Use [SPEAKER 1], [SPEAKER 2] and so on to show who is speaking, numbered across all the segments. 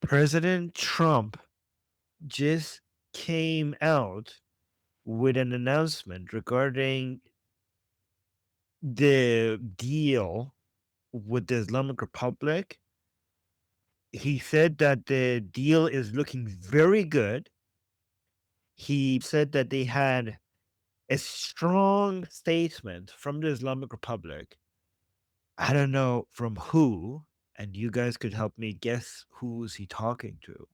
[SPEAKER 1] President Trump just came out with an announcement regarding the deal with the Islamic Republic. He said that the deal is looking very good. He said that they had a strong statement from the Islamic Republic. I don't know from who, and you guys could help me guess who's he talking to.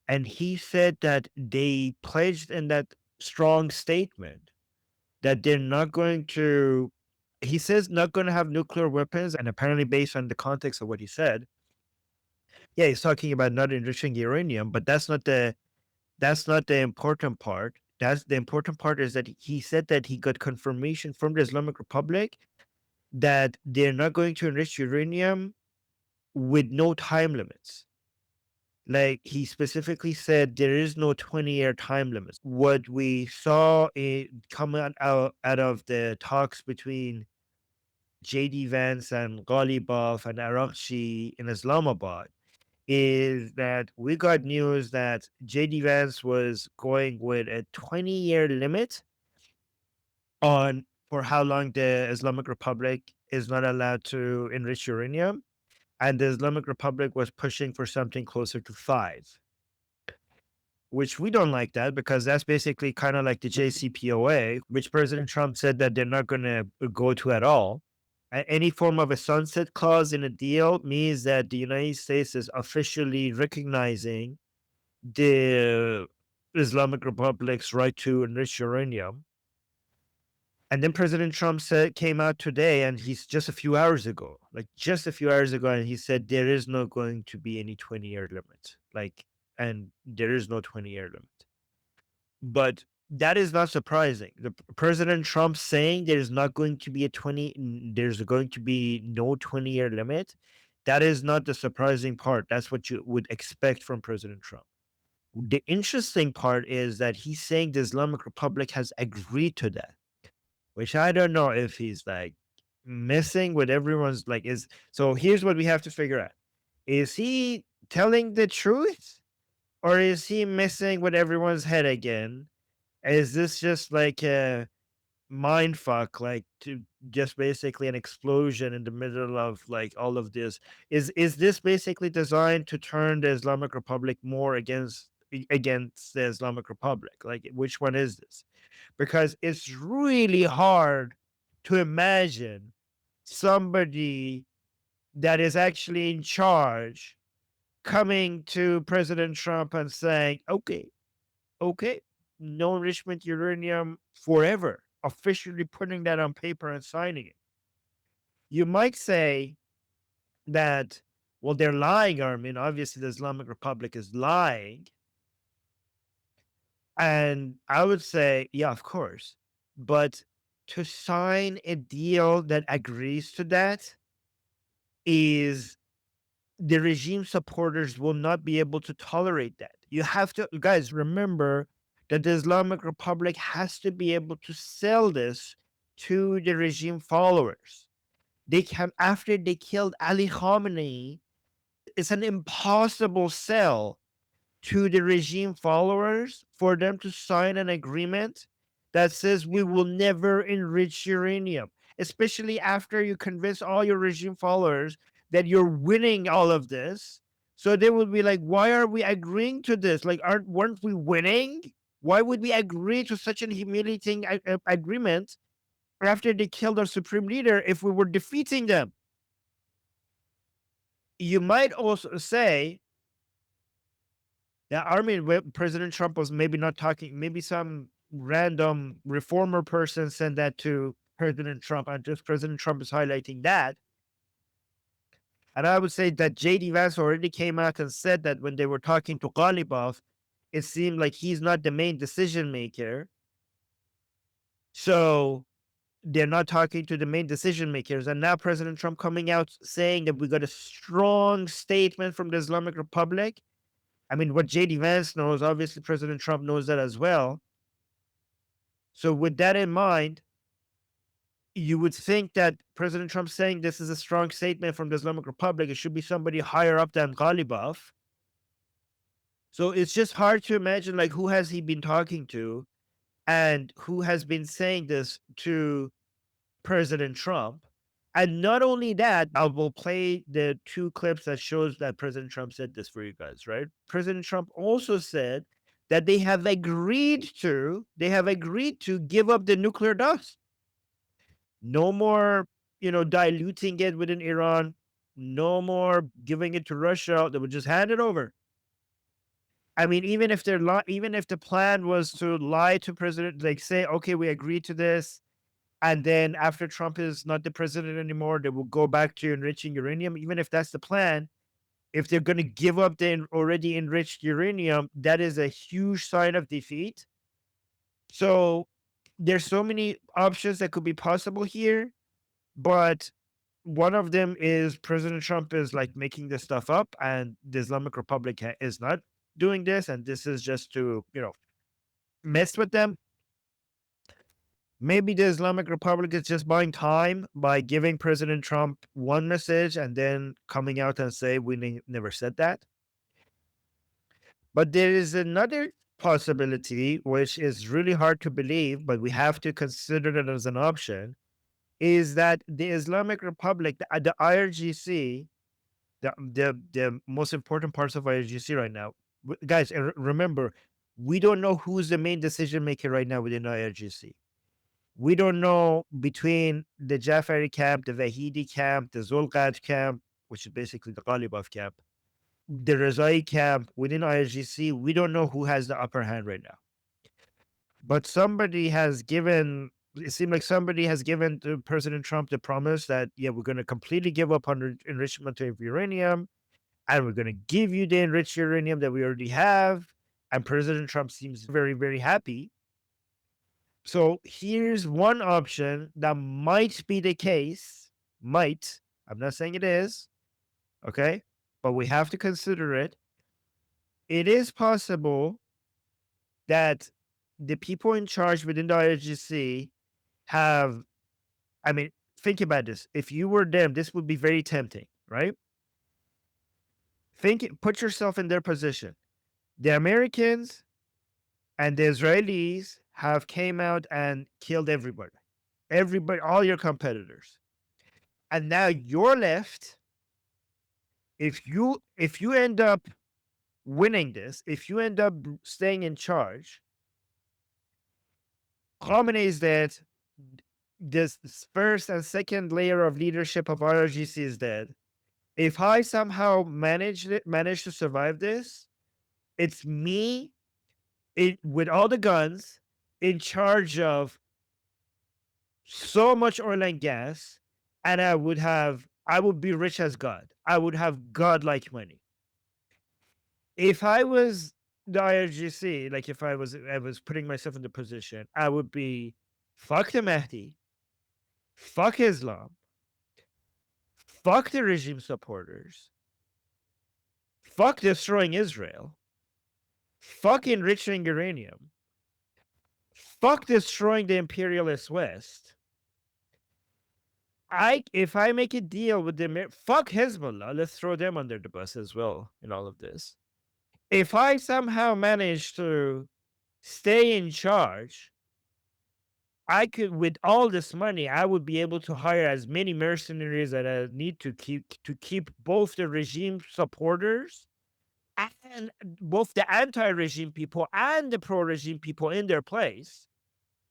[SPEAKER 1] And he said that they pledged in that strong statement that they're not going to, he says, not going to have nuclear weapons. And apparently, based on the context of what he said, yeah, he's talking about not enriching uranium, but that's not the important part. That's the important part is that he said that he got confirmation from the Islamic Republic that they're not going to enrich uranium with no time limits. Like he specifically said, there is no 20-year time limit. What we saw coming out of the talks between JD Vance and Ghalibaf and IRGC in Islamabad is that we got news that JD Vance was going with a 20-year limit on for how long the Islamic Republic is not allowed to enrich uranium. And the Islamic Republic was pushing for something closer to 5, which we don't like that because that's basically kind of like the JCPOA, which President Trump said that they're not going to go to at all. Any form of a sunset clause in a deal means that the United States is officially recognizing the Islamic Republic's right to enrich uranium. And then President Trump came out today, and he's just a few hours ago, like just a few hours ago, and he said there is not going to be any 20-year limit. And there is no 20-year limit. But that is not surprising. The President Trump saying there's going to be no 20-year limit. That is not the surprising part. That's what you would expect from President Trump. The interesting part is that he's saying the Islamic Republic has agreed to that, which I don't know if he's like messing with everyone's like is so here's what we have to figure out. Is he telling the truth or is he messing with everyone's head again? Is this just like a mind fuck, like to just basically an explosion in the middle of like all of this? Is this basically designed to turn the Islamic Republic more against the Islamic Republic? Like which one is this? Because it's really hard to imagine somebody that is actually in charge coming to President Trump and saying, okay, no enrichment uranium forever, officially putting that on paper and signing it. You might say that, well, they're lying, Armin. Obviously, the Islamic Republic is lying. And I would say, yeah, of course. But to sign a deal that agrees to that is the regime supporters will not be able to tolerate that. You have to, guys, remember that the Islamic Republic has to be able to sell this to the regime followers. They can, after they killed Ali Khamenei, it's an impossible sell to the regime followers for them to sign an agreement that says we will never enrich uranium, especially after you convince all your regime followers that you're winning all of this. So they will be like, why are we agreeing to this? Like, weren't we winning? Why would we agree to such an humiliating agreement after they killed our supreme leader if we were defeating them? You might also say, yeah, I mean, President Trump was maybe not talking, maybe some random reformer person sent that to President Trump, and just President Trump is highlighting that. And I would say that JD Vance already came out and said that when they were talking to Ghalibaf, it seemed like he's not the main decision maker. So they're not talking to the main decision makers. And now President Trump coming out saying that we got a strong statement from the Islamic Republic. I mean, what JD Vance knows, obviously President Trump knows that as well. So with that in mind, you would think that President Trump saying this is a strong statement from the Islamic Republic. It should be somebody higher up than Ghalibaf. So it's just hard to imagine, like, who has he been talking to and who has been saying this to President Trump. And not only that, I will play the two clips that shows that President Trump said this for you guys, right? President Trump also said that they have agreed to give up the nuclear dust. No more, diluting it within Iran. No more giving it to Russia. They would just hand it over. I mean, even if the plan was to lie to president, like say, okay, we agreed to this, and then after Trump is not the president anymore, they will go back to enriching uranium. Even if that's the plan, if they're going to give up the already enriched uranium, that is a huge sign of defeat. So there's so many options that could be possible here, but one of them is President Trump is like making this stuff up, and the Islamic Republic is not doing this, and this is just to mess with them. Maybe the Islamic Republic is just buying time by giving President Trump one message and then coming out and say we never said that. But there is another possibility, which is really hard to believe, but we have to consider it as an option, is that the Islamic Republic, the IRGC, the most important parts of IRGC right now, guys, remember, we don't know who's the main decision maker right now within IRGC. We don't know between the Jafari camp, the Vahidi camp, the Zulqad camp, which is basically the Ghalibaf camp, the Rezai camp within IRGC. We don't know who has the upper hand right now. But it seemed like somebody has given to President Trump the promise that, yeah, we're going to completely give up on enrichment of uranium, and we're going to give you the enriched uranium that we already have. And President Trump seems very, very happy. So here's one option that might be the case. Might. I'm not saying it is. Okay. But we have to consider it. It is possible that the people in charge within the IRGC have, I mean, think about this. If you were them, this would be very tempting, right? Put yourself in their position. The Americans and the Israelis have came out and killed everybody, all your competitors, and now you're left. If you end up winning this, if you end up staying in charge, Khamenei is dead. This first and second layer of leadership of IRGC is dead. If I somehow manage to survive this, it's me with all the guns in charge of so much oil and gas, and I would be rich as God. I would have God-like money. If I was the IRGC, like if I was putting myself in the position, I would be fuck the Mahdi, fuck Islam, fuck the regime supporters, fuck destroying Israel, fuck enriching uranium, fuck destroying the imperialist West. If I make a deal with them, fuck Hezbollah, let's throw them under the bus as well in all of this. If I somehow manage to stay in charge, I could, with all this money, I would be able to hire as many mercenaries that I need to keep both the regime supporters and both the anti-regime people and the pro-regime people in their place.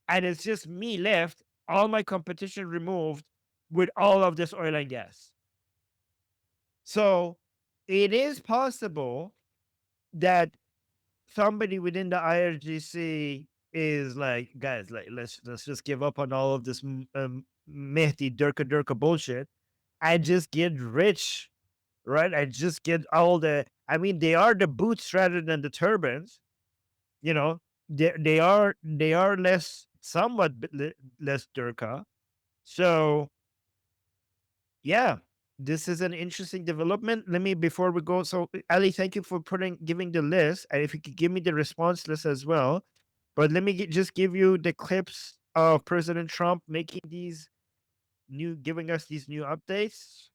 [SPEAKER 1] And it's just me left, all my competition removed, with all of this oil and gas. So it is possible that somebody within the IRGC is like, guys, like let's just give up on all of this Mehdi Durka bullshit and just get rich, right? And just get all the. I mean, they are the boots rather than the turbans. You know, they are somewhat less Durka. So yeah, this is an interesting development. Let me, before we go, so Ali, thank you for giving the list, and if you could give me the response list as well. But let me just give you the clips of President Trump making these giving us these new updates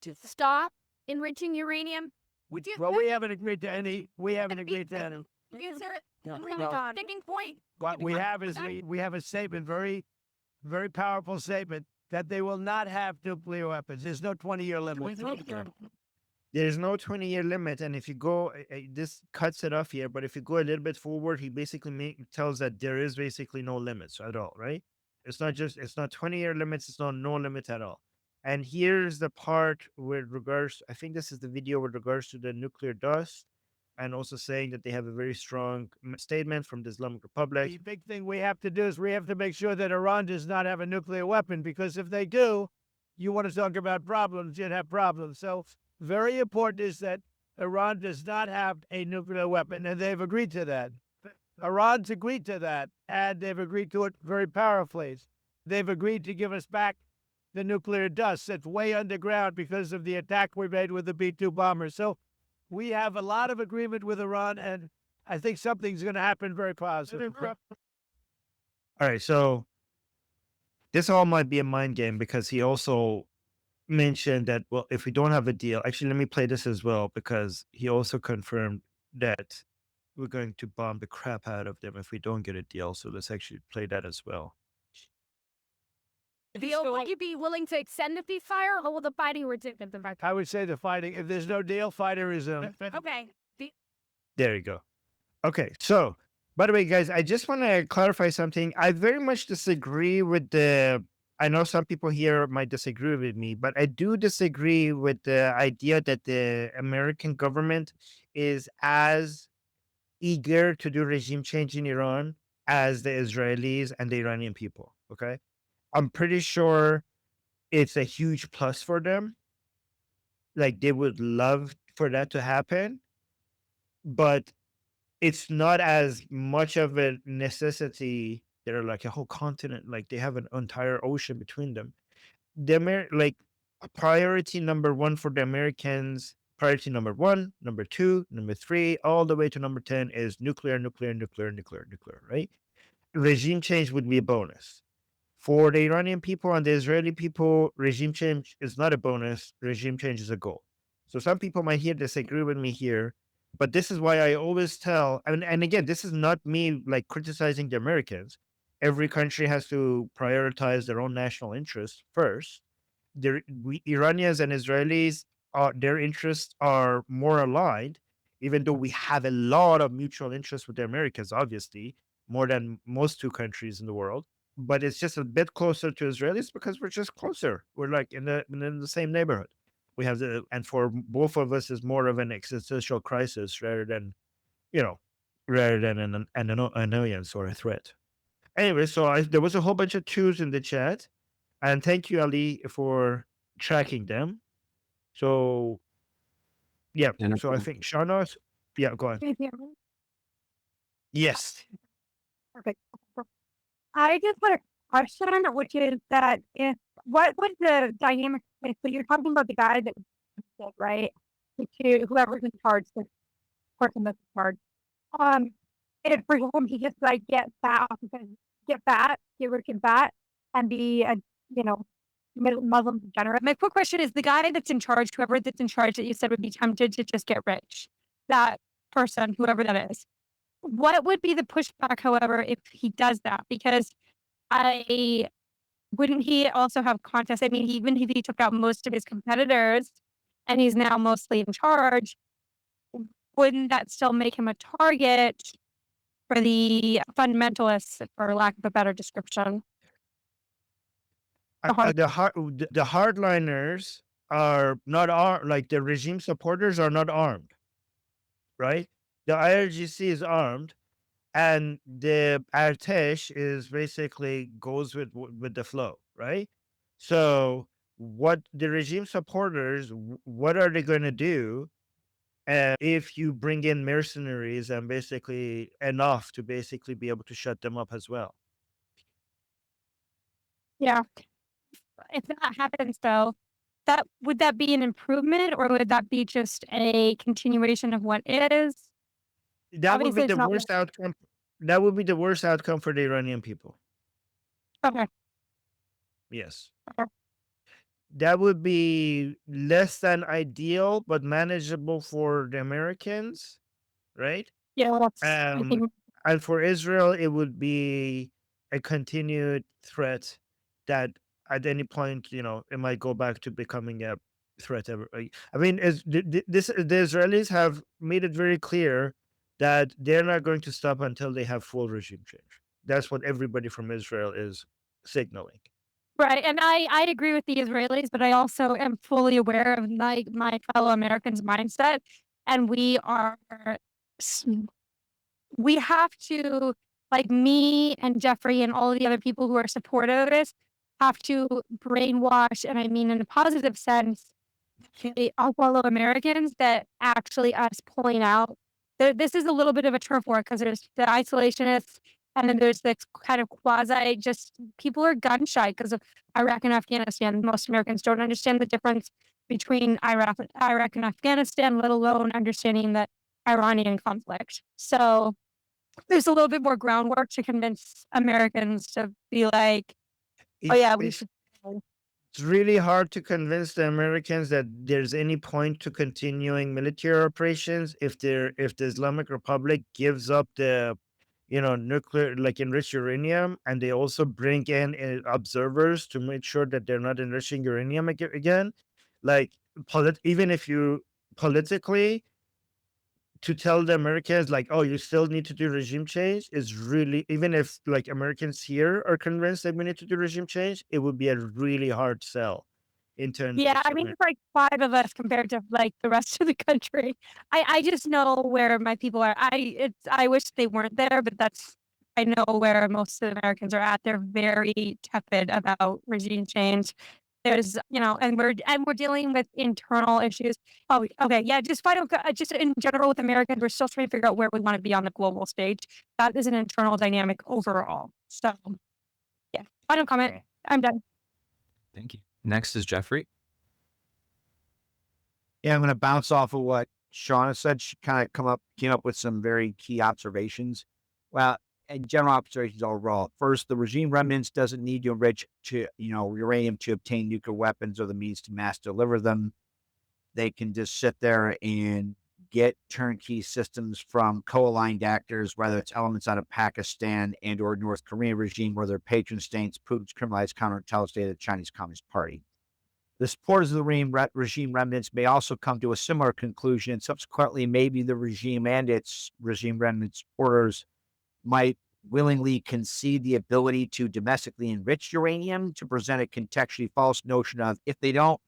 [SPEAKER 2] to stop enriching uranium.
[SPEAKER 3] Well, we haven't agreed to any. We haven't agreed to any.
[SPEAKER 2] Is there
[SPEAKER 3] No,
[SPEAKER 2] a sticking point?
[SPEAKER 3] What we have is we have a statement, very, very powerful statement, that they will not have nuclear weapons. There's no 20-year limit.
[SPEAKER 1] There's no 20-year limit, and if you go, this cuts it off here. But if you go a little bit forward, he basically tells that there is basically no limits at all, right? It's not 20-year limits. It's not no limit at all. And here's the part with regards. I think this is the video with regards to the nuclear dust, and also saying that they have a very strong statement from the Islamic Republic.
[SPEAKER 3] The big thing we have to do is we have to make sure that Iran does not have a nuclear weapon, because if they do, you want to talk about problems, you'd have problems. So very important is that Iran does not have a nuclear weapon, and they've agreed to that. Iran's agreed to that, and they've agreed to it very powerfully. They've agreed to give us back the nuclear dust that's way underground because of the attack we made with the B-2 bombers. So we have a lot of agreement with Iran, and I think something's going to happen very positive.
[SPEAKER 1] All right, so this all might be a mind game, because he also mentioned that, well, if we don't have a deal, actually, let me play this as well, because he also confirmed that we're going to bomb the crap out of them if we don't get a deal. So let's actually play that as well.
[SPEAKER 2] Would you be willing to extend the ceasefire, or will the fighting resume?
[SPEAKER 3] I would say the fighting, if there's no deal, fighting resume.
[SPEAKER 2] Okay.
[SPEAKER 1] There you go. Okay, so by the way, guys, I just want to clarify something. I very much disagree with I know some people here might disagree with me, but I do disagree with the idea that the American government is as eager to do regime change in Iran as the Israelis and the Iranian people. Okay. I'm pretty sure it's a huge plus for them. Like, they would love for that to happen, but it's not as much of a necessity. They're like a whole continent, like they have an entire ocean between them. Like, priority number one for the Americans, priority number one, number two, number three, all the way to number 10 is nuclear, right? Regime change would be a bonus. For the Iranian people and the Israeli people, regime change is not a bonus. Regime change is a goal. So some people might here disagree with me here, but this is why I always tell, and again, this is not me like criticizing the Americans. Every country has to prioritize their own national interests first. Iranians and Israelis, their interests are more aligned, even though we have a lot of mutual interests with the Americans, obviously, more than most two countries in the world. But it's just a bit closer to Israelis because we're just closer. We're like in the same neighborhood. We have and for both of us, is more of an existential crisis rather than, an annoyance or a threat. Anyway, so there was a whole bunch of twos in the chat, and thank you, Ali, for tracking them. So, yeah. So I think Shauna, yeah, go ahead. Yes.
[SPEAKER 4] Perfect. I just want a question, which is that what was the dynamic? So you're talking about the guy that was right? To whoever's in charge, the person that's in charge. And for him, he just like get fat, get rich and fat, and be a Muslim degenerate. My quick question is: the guy that's in charge, whoever that's in charge, that you said would be tempted to just get rich, that person, whoever that is. What would be the pushback, however, if he does that? Because wouldn't he also have contests? I mean, even if he took out most of his competitors and he's now mostly in charge, wouldn't that still make him a target for the fundamentalists, for lack of a better description?
[SPEAKER 1] The hardliners are not armed, like the regime supporters are not armed, right? The IRGC is armed, and the Artesh is basically goes with the flow, right? So what the regime supporters, what are they going to do if you bring in mercenaries and basically enough to basically be able to shut them up as well?
[SPEAKER 4] Yeah. If that happens, though, would that be an improvement, or would that be just a continuation of what is?
[SPEAKER 1] That would be the worst outcome. That would be the worst outcome for the Iranian people.
[SPEAKER 4] Okay.
[SPEAKER 1] Yes.
[SPEAKER 4] Okay.
[SPEAKER 1] that would be less than ideal, but manageable for the Americans, right?
[SPEAKER 4] Yeah, that's I
[SPEAKER 1] Um,
[SPEAKER 4] think
[SPEAKER 1] and for Israel, it would be a continued threat that at any point, it might go back to becoming a threat. I mean, the Israelis have made it very clear that they're not going to stop until they have full regime change. That's what everybody from Israel is signaling.
[SPEAKER 4] right. And I agree with the Israelis, but I also am fully aware of my fellow Americans' mindset. And s- we have to, like me and Jeffrey and all of the other people who are supportive of this, have to brainwash, and I mean in a positive sense, our fellow Americans that actually us pulling out. This is a little bit of a turf war because there's the isolationists and then there's this kind of quasi just people are gun shy because of Iraq and Afghanistan. Most Americans don't understand the difference between Iraq and Afghanistan, let alone understanding the Iranian conflict. So there's a little bit more groundwork to convince Americans to be like, oh
[SPEAKER 1] It's
[SPEAKER 4] yeah, we
[SPEAKER 1] it's
[SPEAKER 4] should.
[SPEAKER 1] it's really hard to convince the Americans that there's any point to continuing military operations if the Islamic Republic gives up the nuclear, like enriched uranium, and they also bring in observers to make sure that they're not enriching uranium again. Like, even if you politically, to tell the Americans like, oh, you still need to do regime change is really, even if like Americans here are convinced that we need to do regime change, it would be a really hard sell internally
[SPEAKER 4] Yeah, I
[SPEAKER 1] to
[SPEAKER 4] mean,
[SPEAKER 1] America.
[SPEAKER 4] it's like 5 of us compared to, like, the rest of the country. I just know where my people are. I wish they weren't there, but that's I know where most of the Americans are at. They're very tepid about regime change. There's, and we're dealing with internal issues. Oh, okay, yeah, just in general with Americans, we're still trying to figure out where we wanna be on the global stage. That is an internal dynamic overall. So, yeah, final comment.
[SPEAKER 5] Okay.
[SPEAKER 4] I'm done.
[SPEAKER 5] Thank you. Next is Jeffrey.
[SPEAKER 6] Yeah, I'm going to bounce off of what Shauna said. She kind of came up with some very key observations. Well, and general observations overall. First, the regime remnants doesn't need to enrich uranium to obtain nuclear weapons or the means to mass deliver them. They can just sit there and get turnkey systems from co-aligned actors, whether it's elements out of Pakistan and or North Korean regime, where their patron states Putin's criminalized counterintelligence state of the Chinese Communist Party. The supporters of the regime remnants may also come to a similar conclusion, and subsequently, maybe the regime and its regime remnant supporters might willingly concede the ability to domestically enrich uranium to present a contextually false notion of if they don't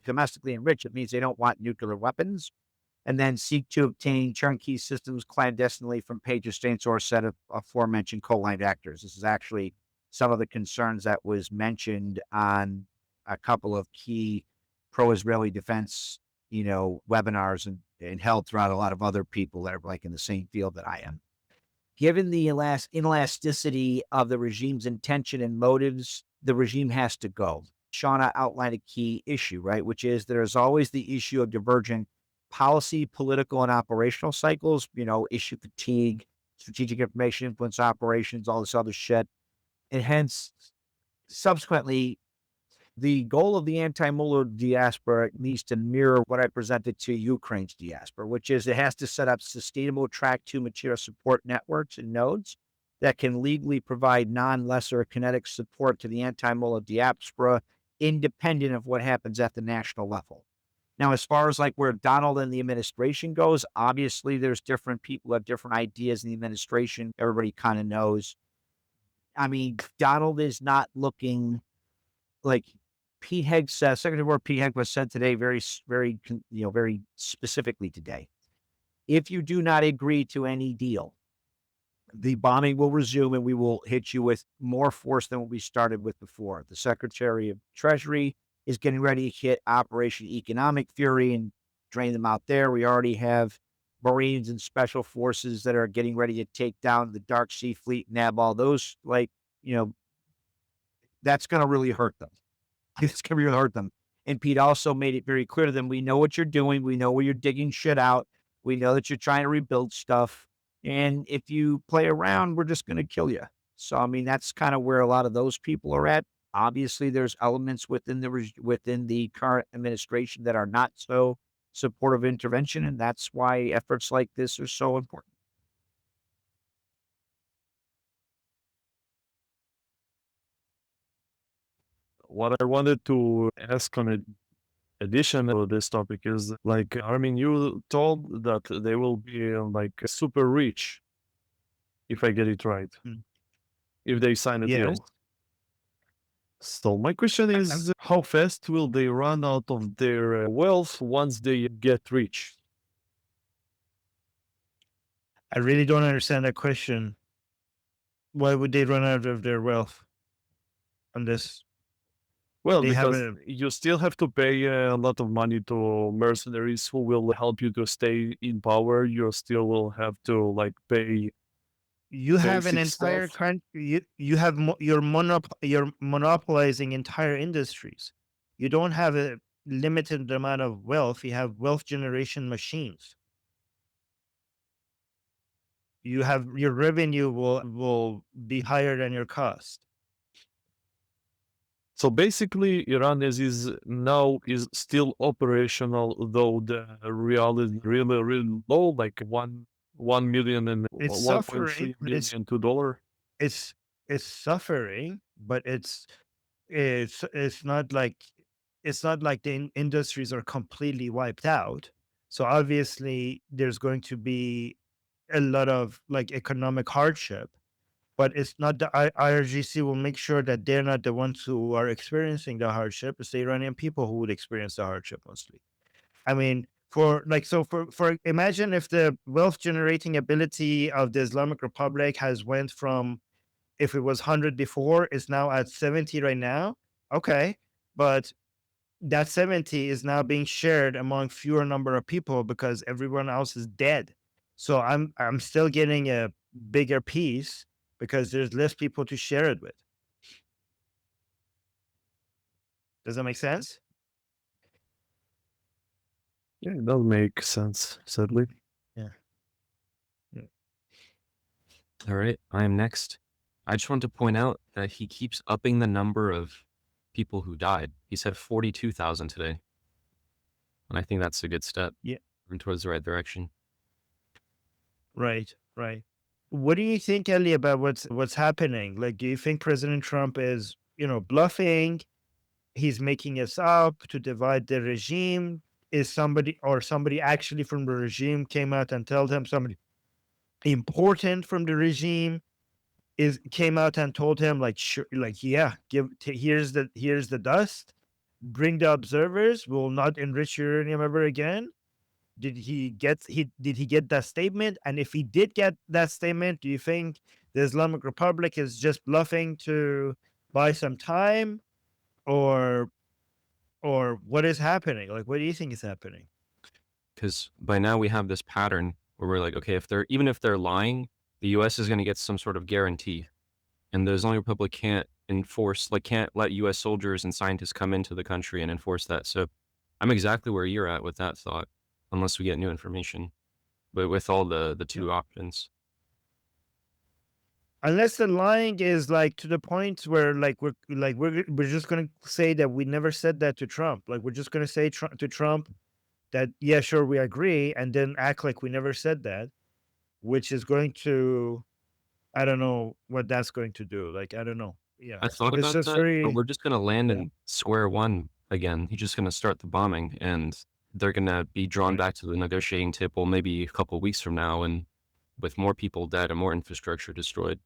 [SPEAKER 6] domestically enrich, it means they don't want nuclear weapons, and then seek to obtain turnkey systems clandestinely from patron states or a set of aforementioned co-aligned actors. This is actually some of the concerns that was mentioned on a couple of key pro-Israeli defense, webinars and held throughout a lot of other people that are like in the same field that I am. Given the inelasticity of the regime's intention and motives, the regime has to go. Shauna outlined a key issue, right? Which is there's always the issue of divergent policy, political, and operational cycles, issue fatigue, strategic information influence operations, all this other shit. And hence, subsequently, the goal of the anti-Mueller diaspora needs to mirror what I presented to Ukraine's diaspora, which is it has to set up sustainable track 2 material support networks and nodes that can legally provide non-lesser kinetic support to the anti-Mueller diaspora, independent of what happens at the national level. Now, as far as like where Donald and the administration goes, obviously there's different people who have different ideas in the administration. Everybody kind of knows. I mean, Donald is not looking like Pete Hegg says, Secretary of War Pete Hegg was said today very specifically today. If you do not agree to any deal, the bombing will resume and we will hit you with more force than what we started with before. The Secretary of Treasury is getting ready to hit Operation Economic Fury and drain them out there. We already have Marines and special forces that are getting ready to take down the Dark Sea Fleet, nab all those, that's going to really hurt them. It's going to really hurt them. And Pete also made it very clear to them, we know what you're doing. We know where you're digging shit out. We know that you're trying to rebuild stuff. And if you play around, we're just going to kill you. So, I mean, that's kind of where a lot of those people are at. Obviously, there's elements within within the current administration that are not so supportive of intervention, and that's why efforts like this are so important.
[SPEAKER 7] What I wanted to ask on addition to this topic is like, Armin, you told that they will be like super rich, if I get it right,
[SPEAKER 1] Mm.
[SPEAKER 7] if they sign a
[SPEAKER 1] Yes.
[SPEAKER 7] deal. So my question is, how fast will they run out of their wealth once they get rich?
[SPEAKER 1] I really don't understand that question. Why would they run out of their wealth on this?
[SPEAKER 7] Well,
[SPEAKER 1] They
[SPEAKER 7] because
[SPEAKER 1] haven't.
[SPEAKER 7] you still have to pay a lot of money to mercenaries who will help you to stay in power. You still will have to like pay
[SPEAKER 1] You have an
[SPEAKER 7] basic
[SPEAKER 1] entire
[SPEAKER 7] stuff.
[SPEAKER 1] country. You have you're monopolizing entire industries. You don't have a limited amount of wealth. You have wealth generation machines. You have your revenue will be higher than your cost.
[SPEAKER 7] So basically, Iran is now is still operational, though the real is really really low, like 1 million and
[SPEAKER 1] It's
[SPEAKER 7] 1.3
[SPEAKER 1] suffering.
[SPEAKER 7] billion to dollar.
[SPEAKER 1] It's it's suffering, but it's not like the industries are completely wiped out. So obviously, there's going to be a lot of like economic hardship, but it's not the IRGC will make sure that they're not the ones who are experiencing the hardship. It's the Iranian people who would experience the hardship mostly. I mean, for imagine if the wealth generating ability of the Islamic Republic has went from, if it was 100 before, is now at 70 right now. Okay, but that 70 is now being shared among fewer number of people because everyone else is dead. So I'm still getting a bigger piece because there's less people to share it with. Does that make sense?
[SPEAKER 7] Yeah, it does make sense, sadly.
[SPEAKER 1] Yeah.
[SPEAKER 5] All right, I am next. I just want to point out that he keeps upping the number of people who died. He said 42,000 today. And I think that's a good step.
[SPEAKER 1] Yeah.
[SPEAKER 5] Towards the right direction.
[SPEAKER 1] Right, right. What do you think, Ellie, about what's happening? Like, do you think President Trump is, bluffing? He's making us up to divide the regime? Is somebody actually from the regime came out and told him, somebody important from the regime came out and told him, like, sure, like, yeah, here's the dust, bring the observers, we will not enrich uranium ever again? Did he get that statement? And if he did get that statement, do you think the Islamic Republic is just bluffing to buy some time, or what is happening? Like, what do you think is happening?
[SPEAKER 5] Because by now we have this pattern where we're like, okay, even if they're lying, the U.S. is going to get some sort of guarantee, and the Islamic Republic can't let U.S. soldiers and scientists come into the country and enforce that. So I'm exactly where you're at with that thought, unless we get new information. But with all the two options,
[SPEAKER 1] Unless the lying is like to the point where like we're just gonna say that we never said that to Trump. Like, we're just gonna say to Trump that, yeah, sure, we agree, and then act like we never said that, which is going to, I don't know what that's going to do. Like, I don't know. Yeah,
[SPEAKER 5] I thought
[SPEAKER 1] it's
[SPEAKER 5] about
[SPEAKER 1] just
[SPEAKER 5] that, but
[SPEAKER 1] very.
[SPEAKER 5] we're just going to land
[SPEAKER 1] Yeah.
[SPEAKER 5] in square one again. He's just going to start the bombing, and they're going to be drawn
[SPEAKER 1] Right.
[SPEAKER 5] back to the negotiating table maybe a couple of weeks from now, and with more people dead and more infrastructure destroyed.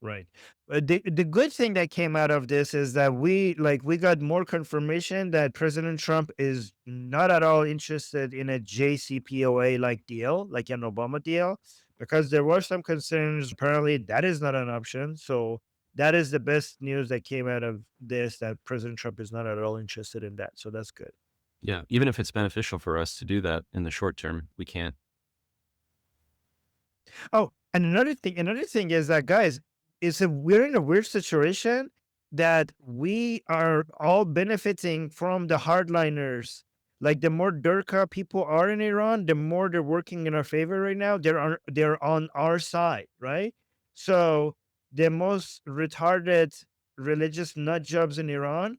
[SPEAKER 1] Right. The good thing that came out of this is that we got more confirmation that President Trump is not at all interested in a JCPOA like deal, like an Obama deal, because there were some concerns. Apparently, that is not an option. So that is the best news that came out of this, that President Trump is not at all interested in that. So that's good.
[SPEAKER 5] Yeah, even if it's beneficial for us to do that in the short term, we can't.
[SPEAKER 1] Oh, and another thing is that, guys, we're in a weird situation that we are all benefiting from the hardliners. Like, the more Durka people are in Iran, the more they're working in our favor right now. They're on our side, right? So the most retarded religious nut jobs in Iran,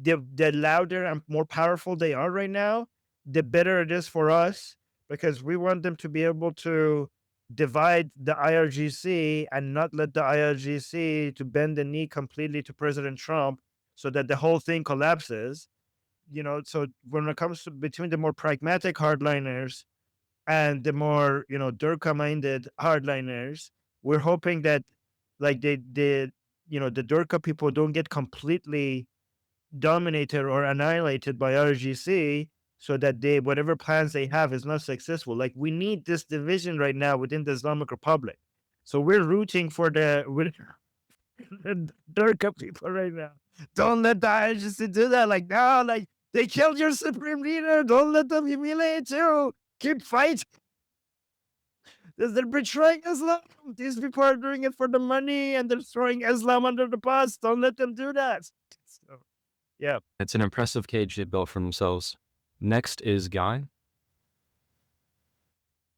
[SPEAKER 1] the louder and more powerful they are right now, the better it is for us, because we want them to be able to divide the IRGC and not let the IRGC to bend the knee completely to President Trump so that the whole thing collapses. So when it comes to between the more pragmatic hardliners and the more, Durka minded hardliners, we're hoping that like the Durka people don't get completely dominated or annihilated by RGC, so that whatever plans they have is not successful. Like, we need this division right now within the Islamic Republic. So we're rooting for the Durka people right now. Don't let the IRGC do that. Like, no, like, they killed your supreme leader. Don't let them humiliate you. Keep fighting. They're betraying Islam. These people are doing it for the money and they're throwing Islam under the bus. Don't let them do that. So, yeah.
[SPEAKER 5] It's an impressive cage they built for themselves. Next is Guy.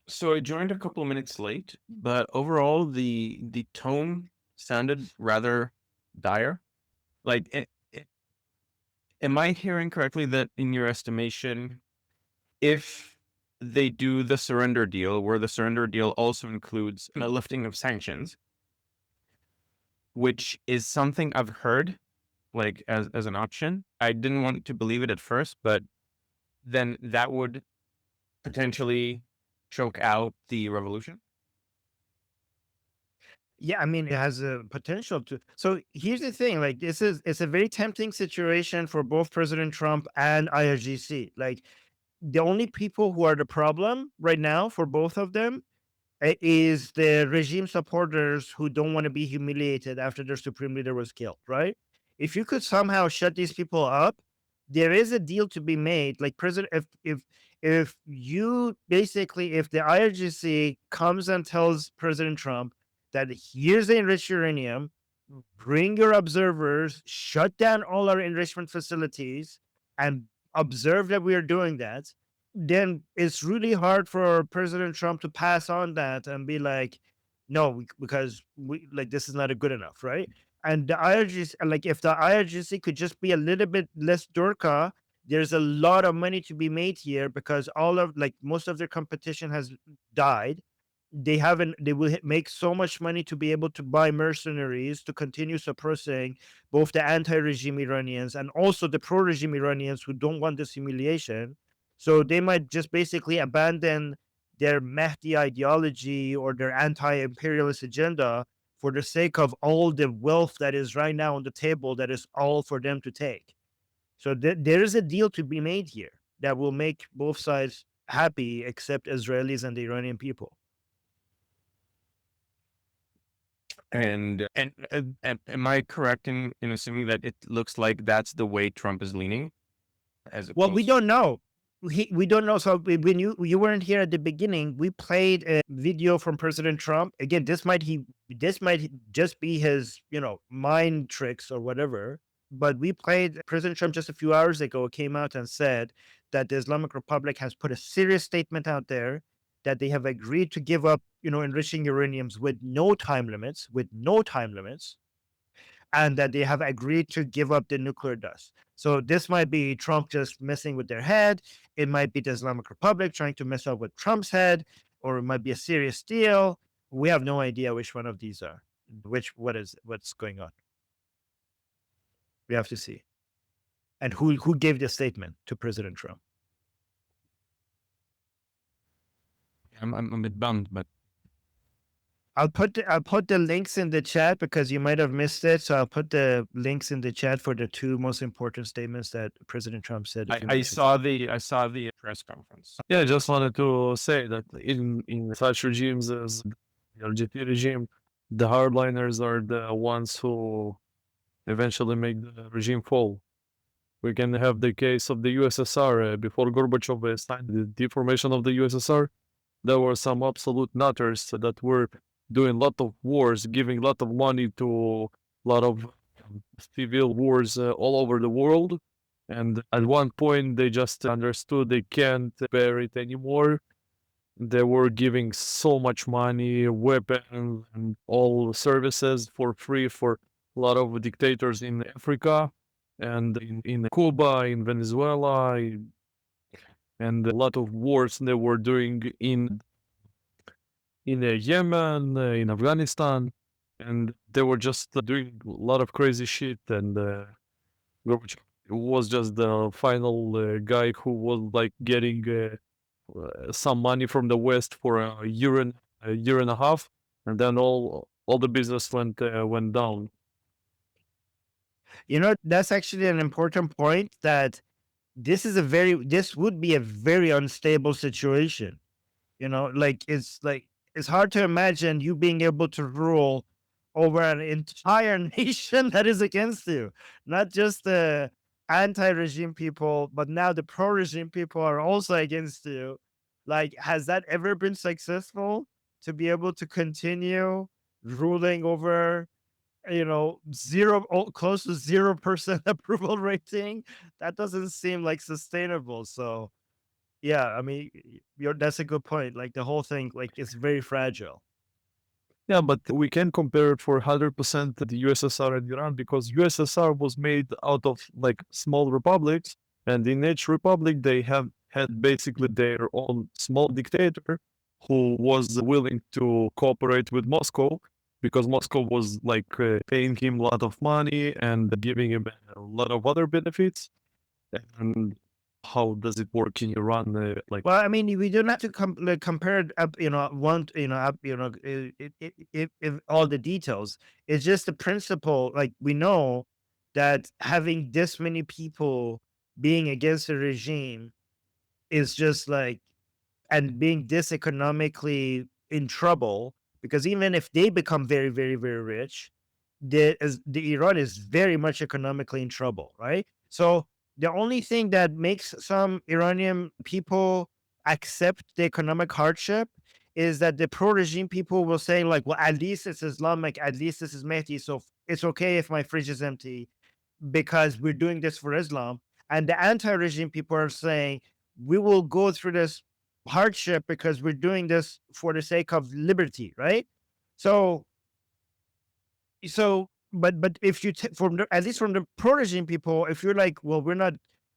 [SPEAKER 8] So I joined a couple of minutes late, but overall the tone sounded rather dire. Like, am I hearing correctly that in your estimation, if they do the surrender deal, where the surrender deal also includes a lifting of sanctions, which is something I've heard, like as an option. I didn't want to believe it at first, but then that would potentially choke out the revolution.
[SPEAKER 1] Yeah, I mean, it has a potential to. So here's the thing: like, it's a very tempting situation for both President Trump and IRGC. Like, the only people who are the problem right now for both of them is the regime supporters who don't want to be humiliated after their supreme leader was killed, right? If you could somehow shut these people up, there is a deal to be made. Like, President, if you basically, if the IRGC comes and tells President Trump that here's the enriched uranium, bring your observers, shut down all our enrichment facilities, and observe that we are doing that, then it's really hard for President Trump to pass on that and be like, no, because this is not a good enough, right? And the IRGC, like, if the IRGC could just be a little bit less Durka, there's a lot of money to be made here, because most of their competition has died. They will make so much money to be able to buy mercenaries to continue suppressing both the anti-regime Iranians and also the pro-regime Iranians who don't want this humiliation. So they might just basically abandon their Mahdi ideology or their anti-imperialist agenda for the sake of all the wealth that is right now on the table, that is all for them to take. So there is a deal to be made here that will make both sides happy, except Israelis and the Iranian people.
[SPEAKER 8] And am I correct in assuming that it looks like that's the way Trump is leaning?
[SPEAKER 1] Well, we don't know. We don't know. So when you weren't here at the beginning, we played a video from President Trump. Again, this might just be his, mind tricks or whatever. But we played President Trump just a few hours ago, came out and said that the Islamic Republic has put a serious statement out there that they have agreed to give up, enriching uraniums with no time limits, and that they have agreed to give up the nuclear dust. So this might be Trump just messing with their head. It might be the Islamic Republic trying to mess up with Trump's head, or it might be a serious deal. We have no idea which one of these are, what's going on. We have to see. And who gave the statement to President Trump?
[SPEAKER 8] I'm a bit bummed, but
[SPEAKER 1] I'll put the links in the chat because you might have missed it. So I'll put the links in the chat for the two most important statements that President Trump said.
[SPEAKER 8] I saw the press conference.
[SPEAKER 7] Yeah, I just wanted to say that in such regimes as the LGP regime, the hardliners are the ones who eventually make the regime fall. We can have the case of the USSR. Before Gorbachev signed the deformation of the USSR, there were some absolute nutters that were doing a lot of wars, giving a lot of money to a lot of civil wars all over the world. And at one point, they just understood they can't bear it anymore. they were giving so much money, weapons, and all services for free for a lot of dictators in Africa and in Cuba, in Venezuela, and a lot of wars they were doing in Yemen, in Afghanistan, and they were just doing a lot of crazy shit. And Gorbachev was just the final guy who was like getting some money from the West for a year and a half, and then all the business went down.
[SPEAKER 1] You know, that's actually an important point, that this would be a very unstable situation. You know, like it's hard to imagine you being able to rule over an entire nation that is against you. Not just the anti-regime people, but now the pro-regime people are also against you. Like, has that ever been successful, to be able to continue ruling over, close to 0% approval rating? That doesn't seem like sustainable. So yeah, I mean, that's a good point. Like, the whole thing, like, it's very fragile.
[SPEAKER 7] Yeah, but we can compare it for 100% the USSR and Iran, because USSR was made out of like small republics, and in each republic they have had basically their own small dictator who was willing to cooperate with Moscow, because Moscow was like paying him a lot of money and giving him a lot of other benefits. And how does it work in Iran?
[SPEAKER 1] Well, I mean, we don't have to compare it up, all the details. It's just the principle. Like, we know that having this many people being against the regime is just like, and being this economically in trouble, because even if they become very, very, very rich, the Iran is very much economically in trouble, right? So the only thing that makes some Iranian people accept the economic hardship is that the pro-regime people will say, like, well, at least it's Islamic, at least this is Mehdi, so it's okay if my fridge is empty, because we're doing this for Islam. And the anti-regime people are saying, we will go through this hardship because we're doing this for the sake of liberty, right? So but if you from at least from the pro-regime people, if you're like, well,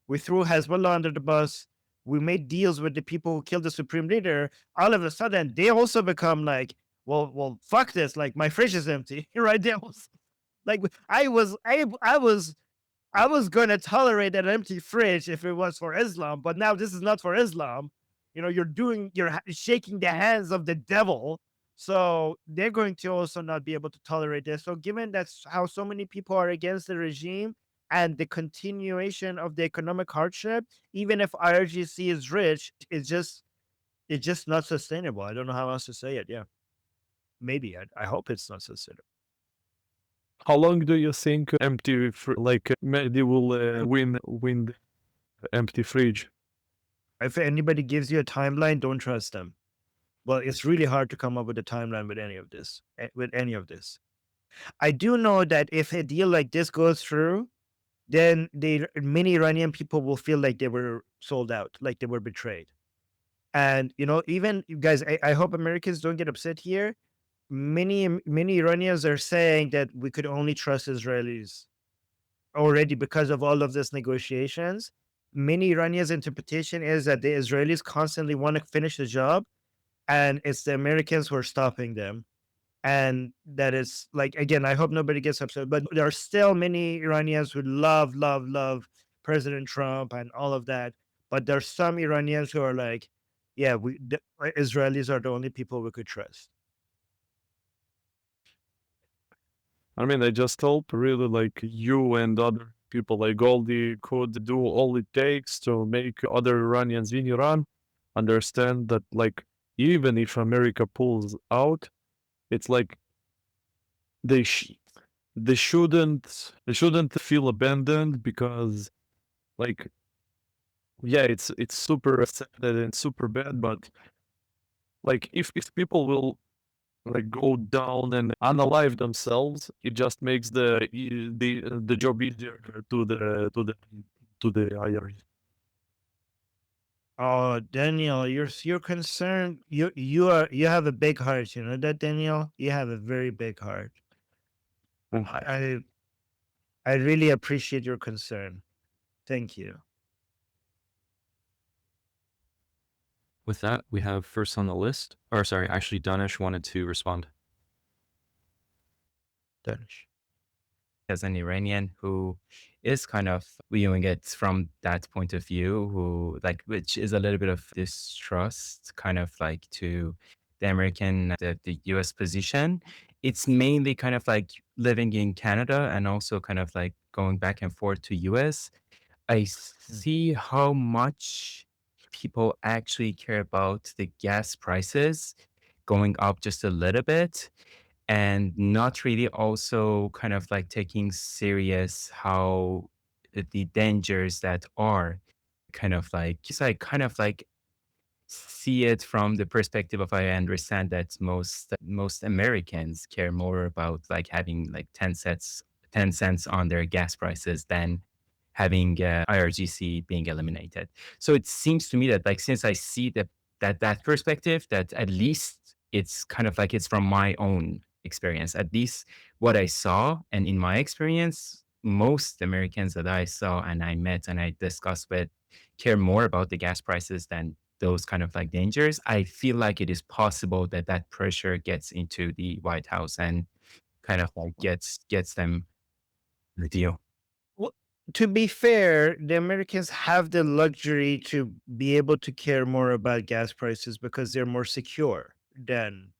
[SPEAKER 1] we threw Hezbollah under the bus, we made deals with the people who killed the supreme leader, all of a sudden they also become like, well, fuck this, like, my fridge is empty, right? They also, like, I was gonna tolerate an empty fridge if it was for Islam, but now this is not for Islam. You're shaking the hands of the devil. So they're going to also not be able to tolerate this. So given that's how so many people are against the regime and the continuation of the economic hardship, even if IRGC is rich, it's just not sustainable. I don't know how else to say it. Yeah. Maybe. I hope it's not sustainable.
[SPEAKER 7] How long do you think Mehdi will win the empty fridge?
[SPEAKER 1] If anybody gives you a timeline, don't trust them. Well, it's really hard to come up with a timeline with any of this. I do know that if a deal like this goes through, then many Iranian people will feel like they were sold out, like they were betrayed. And even you guys, I hope Americans don't get upset here. Many Iranians are saying that we could only trust Israelis already because of all of this negotiations. Many Iranians' interpretation is that the Israelis constantly want to finish the job, and it's the Americans who are stopping them. And that is, like, again, I hope nobody gets upset, but there are still many Iranians who love President Trump and all of that. But there's some Iranians who are like, yeah, the Israelis are the only people we could trust.
[SPEAKER 7] I mean, I just hope really like you and other people like Goldie could do all it takes to make other Iranians in Iran understand that, like, even if America pulls out, it's like they shouldn't feel abandoned, because, like, yeah, it's super sad and super bad, but like if people will like go down and unalive themselves, it just makes the job easier to the IRGC.
[SPEAKER 1] Oh, Daniel, you're concerned. You have a big heart. You know that, Daniel. You have a very big heart. I I really appreciate your concern. Thank you.
[SPEAKER 5] With that, we have first on the list, or sorry, actually, Danish wanted to respond.
[SPEAKER 1] Danish.
[SPEAKER 9] As an Iranian who is kind of viewing it from that point of view, who like, which is a little bit of distrust, kind of like to the US position. It's mainly kind of like living in Canada and also kind of like going back and forth to US. I see how much people actually care about the gas prices going up just a little bit and not really also kind of like taking serious how the dangers that are kind of like just like kind of like see it from the perspective of I understand that most Americans care more about like having like 10 cents on their gas prices than having IRGC being eliminated. So it seems to me that like since I see that perspective, that at least it's kind of like it's from my own experience. At least what I saw, and in my experience, most Americans that I saw and I met and I discussed with care more about the gas prices than those kind of like dangers. I feel like it is possible that that pressure gets into the White House and kind of like gets them the deal.
[SPEAKER 1] Well, to be fair, the Americans have the luxury to be able to care more about gas prices because they're more secure than,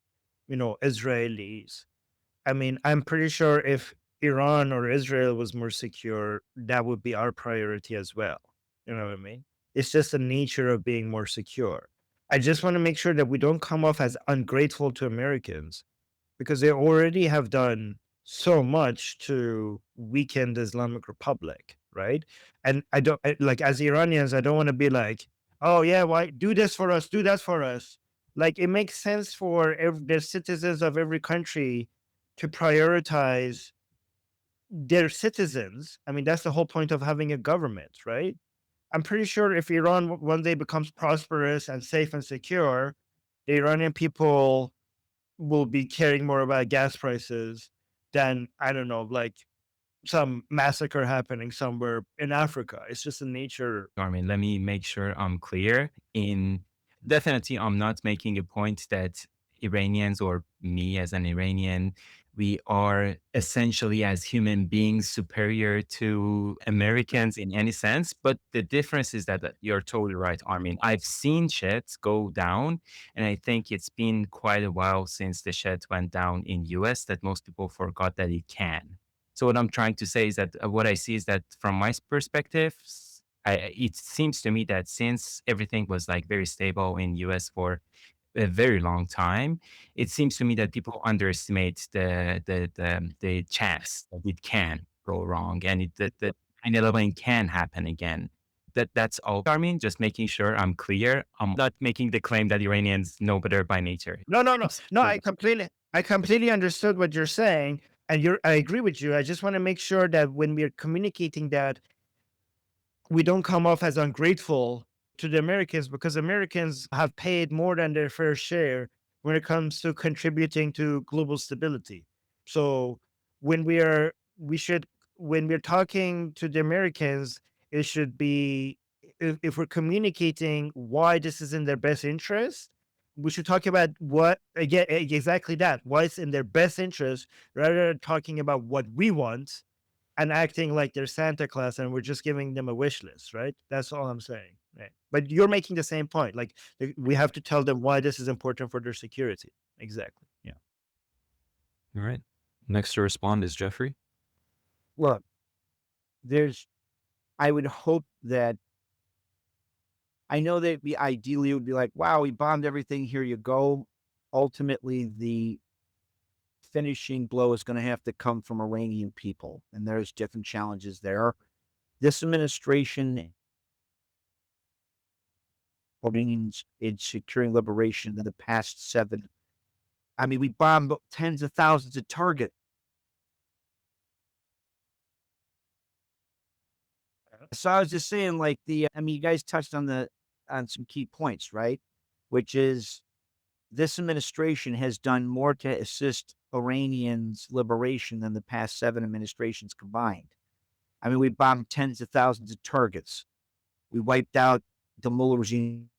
[SPEAKER 1] Israelis. I mean, I'm pretty sure if Iran or Israel was more secure, that would be our priority as well. You know what I mean? It's just the nature of being more secure. I just want to make sure that we don't come off as ungrateful to Americans because they already have done so much to weaken the Islamic Republic, right? And like as Iranians, I don't want to be like, oh yeah, why do this for us, do that for us. Like it makes sense for the citizens of every country to prioritize their citizens. I mean, that's the whole point of having a government, right? I'm pretty sure if Iran one day becomes prosperous and safe and secure, the Iranian people will be caring more about gas prices than, I don't know, like some massacre happening somewhere in Africa. It's just the nature.
[SPEAKER 9] Armin, let me make sure I'm clear. Definitely, I'm not making a point that Iranians or me as an Iranian, we are essentially as human beings superior to Americans in any sense. But the difference is that you're totally right, Armin. I've seen shit go down, and I think it's been quite a while since the shit went down in US that most people forgot that it can. So what I'm trying to say is that what I see is that from my perspective, it seems to me that since everything was like very stable in US for a very long time, it seems to me that people underestimate the chance that it can go wrong and that 9/11 can happen again. That's all. I mean, just making sure I'm clear. I'm not making the claim that Iranians know better by nature.
[SPEAKER 1] No. I completely understood what you're saying, and I agree with you. I just want to make sure that when we're communicating that we don't come off as ungrateful to the Americans because Americans have paid more than their fair share when it comes to contributing to global stability. So when we should when we're talking to the Americans, it should be if we're communicating why this is in their best interest, we should talk about what again exactly that why it's in their best interest rather than talking about what we want and acting like they're Santa Claus and we're just giving them a wish list, right? That's all I'm saying. Right. But you're making the same point. Like we have to tell them why this is important for their security. Exactly. Yeah.
[SPEAKER 5] All right. Next to respond is Jeffrey.
[SPEAKER 6] Look, I would hope that I know that ideally it would be like, wow, we bombed everything. Here you go. Ultimately, the finishing blow is going to have to come from Iranian people, and there's different challenges there. This administration means in securing liberation in the past 7. I mean, we bombed tens of thousands of targets. So I was just saying, like you guys touched on the on some key points, right? Which is this administration has done more to assist Iranians' liberation than the past 7 administrations combined. I mean, we bombed tens of thousands of targets. We wiped out the Mullah regime.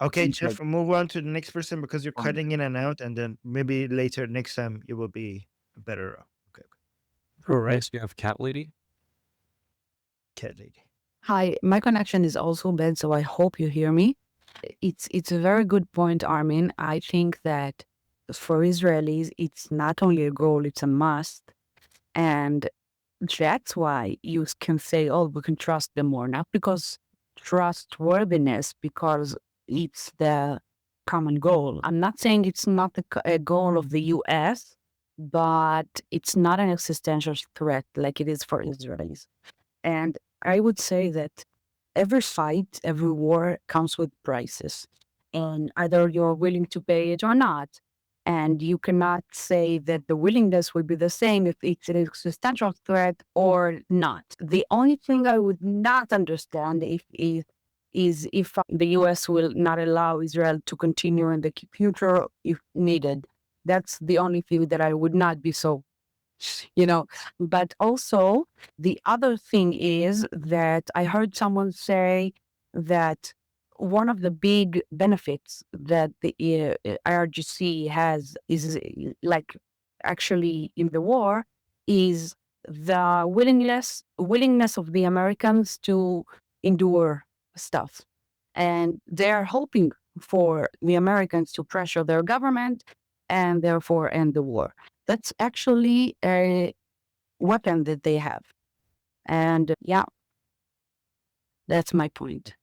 [SPEAKER 1] Okay, Jeff, move on to the next person because you're cutting in and out, and then maybe later next time it will be better. Okay.
[SPEAKER 5] All right. Next, we have Cat Lady.
[SPEAKER 1] Cat Lady.
[SPEAKER 10] Hi, my connection is also bad, so I hope you hear me. It's a very good point, Armin. I think that for Israelis, it's not only a goal, it's a must. And that's why you can say, oh, we can trust them more. Not because trustworthiness, because it's the common goal. I'm not saying it's not a goal of the US, but it's not an existential threat like it is for Israelis. And I would say that every fight, every war comes with prices. And either you're willing to pay it or not. And you cannot say that the willingness will be the same if it's an existential threat or not. The only thing I would not understand is if the US will not allow Israel to continue in the future if needed. That's the only thing that I would not be so, But also, the other thing is that I heard someone say that one of the big benefits that the IRGC has is like actually in the war is the willingness of the Americans to endure stuff. And they're hoping for the Americans to pressure their government and therefore end the war. That's actually a weapon that they have. And yeah, that's my point.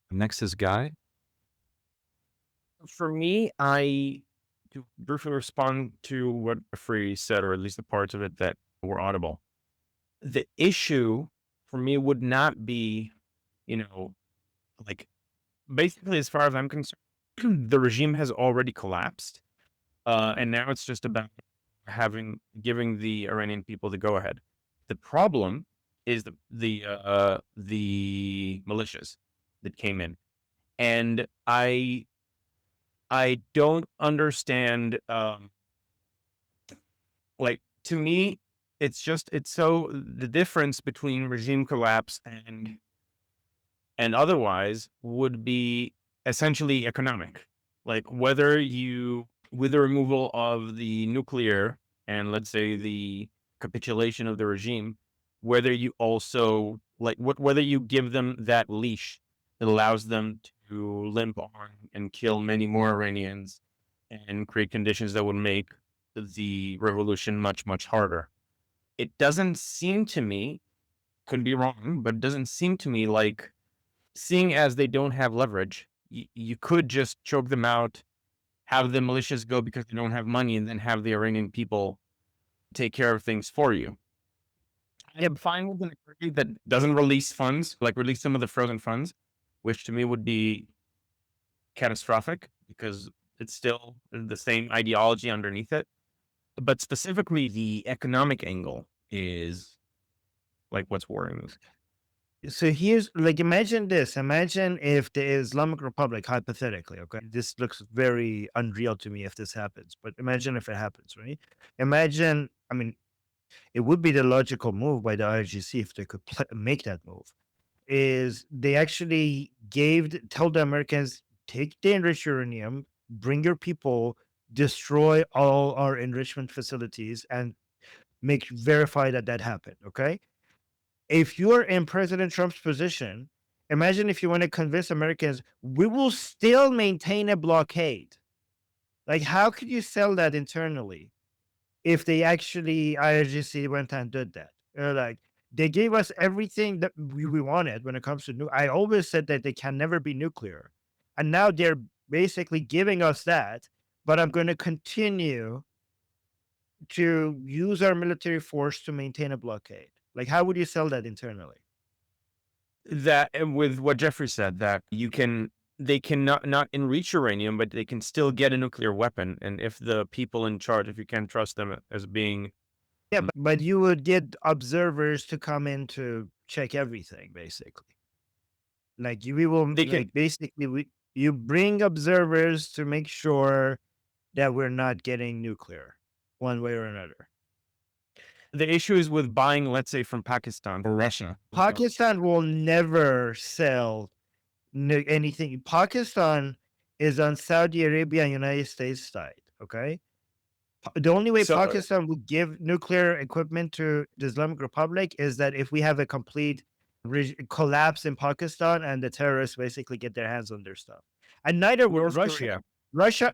[SPEAKER 5] Next is Guy.
[SPEAKER 8] For me, to briefly respond to what Free said, or at least the parts of it that were audible. The issue for me would not be, like, basically, as far as I'm concerned, the regime has already collapsed. And now it's just about giving the Iranian people the go-ahead. The problem is the militias that came in, and I don't understand. Like, to me, it's so the difference between regime collapse and otherwise would be essentially economic. Like, whether with the removal of the nuclear and, let's say, the capitulation of the regime, whether you also whether you give them that leash that allows them to limp on and kill many more Iranians and create conditions that would make the revolution much, much harder. It doesn't seem to me, could be wrong, but it doesn't seem to me like, seeing as they don't have leverage, you could just choke them out, have the militias go because they don't have money, and then have the Iranian people take care of things for you. I am fine with an agreement that doesn't release funds, like release some of the frozen funds, which to me would be catastrophic because it's still the same ideology underneath it. But specifically, the economic angle is like what's worrying me.
[SPEAKER 1] So here's imagine this. Imagine if the Islamic Republic, hypothetically, okay, this looks very unreal to me if this happens, but imagine if it happens, right? Imagine, I mean, it would be the logical move by the IRGC if they could make that move. Is they actually tell the Americans, take the enriched uranium, bring your people, destroy all our enrichment facilities, and verify that happened. Okay. If you're in President Trump's position, imagine if you want to convince Americans, we will still maintain a blockade. Like, how could you sell that internally if they actually, IRGC went and did that? Like, they gave us everything that we wanted when it comes to I always said that they can never be nuclear. And now they're basically giving us that, but I'm going to continue to use our military force to maintain a blockade. Like, how would you sell that internally?
[SPEAKER 8] That, and with what Jeffrey said, that they can not enrich uranium, but they can still get a nuclear weapon. And if the people in charge, if you can't trust them as being...
[SPEAKER 1] Yeah, but you would get observers to come in to check everything, basically. Like we will
[SPEAKER 8] They can-
[SPEAKER 1] like basically you bring observers to make sure that we're not getting nuclear one way or another.
[SPEAKER 8] The issue is with buying, let's say, from Pakistan or Russia.
[SPEAKER 1] Pakistan will never sell anything. Pakistan is on Saudi Arabia and United States side. Okay. The only way
[SPEAKER 8] So-
[SPEAKER 1] Pakistan would give nuclear equipment to the Islamic Republic is that if we have a complete collapse in Pakistan and the terrorists basically get their hands on their stuff. And neither will
[SPEAKER 8] North
[SPEAKER 1] Russia.
[SPEAKER 8] Korea.
[SPEAKER 1] Russia.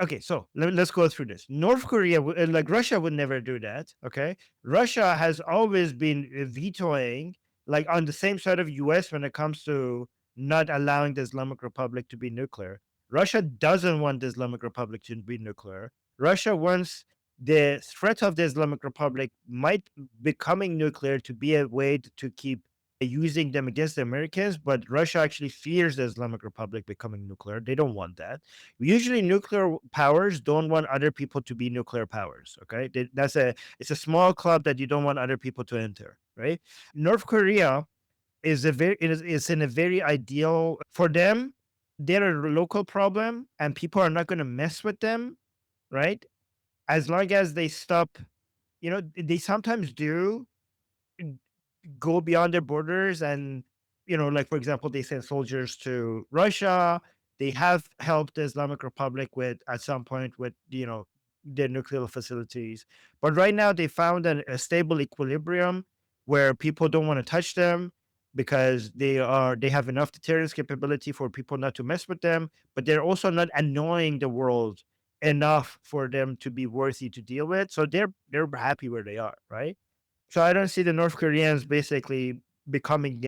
[SPEAKER 1] Okay, so let's go through this. North Korea, like Russia, would never do that. Okay, Russia has always been vetoing, like on the same side of U.S. when it comes to not allowing the Islamic Republic to be nuclear. Russia doesn't want the Islamic Republic to be nuclear. Russia wants the threat of the Islamic Republic might becoming nuclear to be a way to keep using them against the Americans, but Russia actually fears the Islamic Republic becoming nuclear. They don't want that. Usually nuclear powers don't want other people to be nuclear powers. Okay. It's a small club that you don't want other people to enter, right? North Korea is in a very ideal for them. They're a local problem and people are not going to mess with them, right? As long as they stop, they sometimes do go beyond their borders and, like, for example, they send soldiers to Russia. They have helped the Islamic Republic at some point with, their nuclear facilities. But right now they found a stable equilibrium where people don't want to touch them because they have enough deterrence capability for people not to mess with them, but they're also not annoying the world enough for them to be worthy to deal with. So they're happy where they are, right? So I don't see the North Koreans basically